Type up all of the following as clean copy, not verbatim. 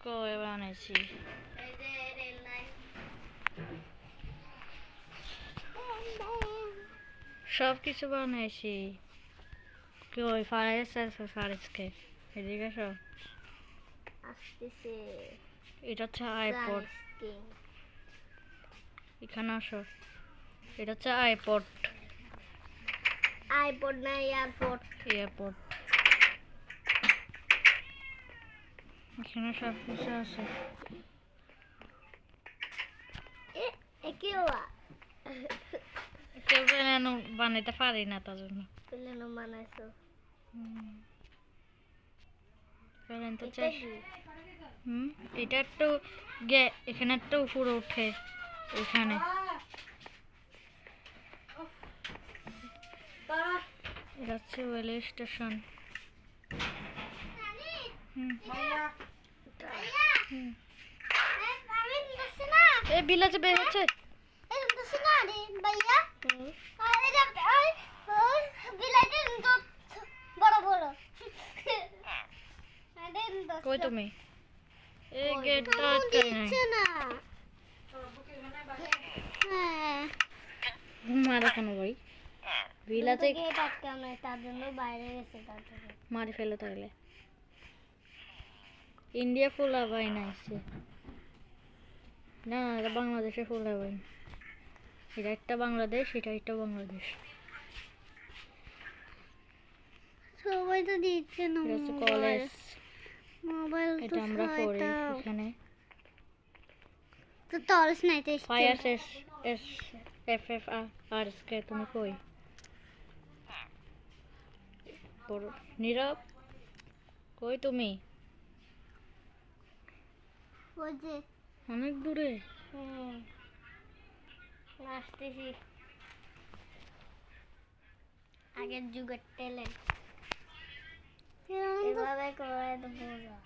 কই বানাইছি সব কিছু বানাইছি কই ফারাইস আছে ফারাইসকে এদিকে সব আসতেছে এটা হচ্ছে আইপড এখানে আসো এটা হচ্ছে আইপড আইপড না এয়ারপড এয়ারপড এখানে সব কিছু আছে কেউ কেউ প্লেন বানাইতে পারি না তার জন্য প্লেন বানাইছো প্লেন তো চাই এটা একটু এখানে একটু উপরে উঠে এখানে এটা হচ্ছে রেল স্টেশন এই বিলাজে বের হচ্ছে কই তুমি এই গেটটা আটকাই নাই মারা কেন ভাই বিলাজে গেট আটকানো তার জন্য বাইরে গেছে তার জন্য মারি ফেলে তাহলে ইন্ডিয়া ফুলা ভাই নাইছে না এটা বাংলাদেশে ফুলা ভাই এটা একটা বাংলাদেশ এটা একটা বাংলাদেশ সবাই তো দিচ্ছে না এটা হচ্ছে কলেজ মোবাইল এটা আমরা পড়ি এখানে তো তলস নাই তো fire S F F R S K তুমি কই পড়ো নীরব কই তুমি বুঝে অনেক দূরে আসতেছি আগের যুগের ট্যালেন্ট এভাবে করে তো বোঝা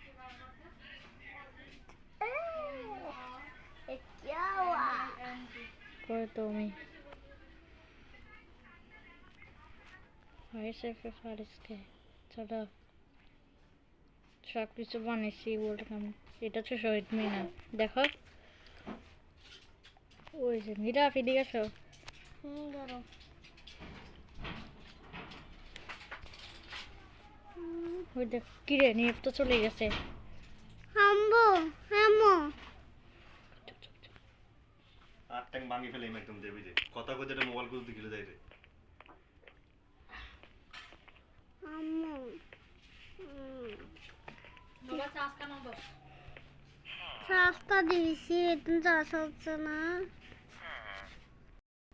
क्या हुआ কই তুমি fire F F R S K চলো সব কিছু বানাইছি ওয়েলকাম এটা হচ্ছে শহীদ মিনার দেখো ওই যে মীরা এদিকে আসো ধরো ওই দেখ কিরে নিয়ে তো চলে গেছে হামবো হামো আর ট্যাঙ্ক ভাঙি ফেলে একদম দেবি যে কথা কইতে এটা মোবাইল করতে গেলে যাই রে হামো নোলা চাষ কেন বস রাস্তা দিয়েছি এটা চাষ হচ্ছে না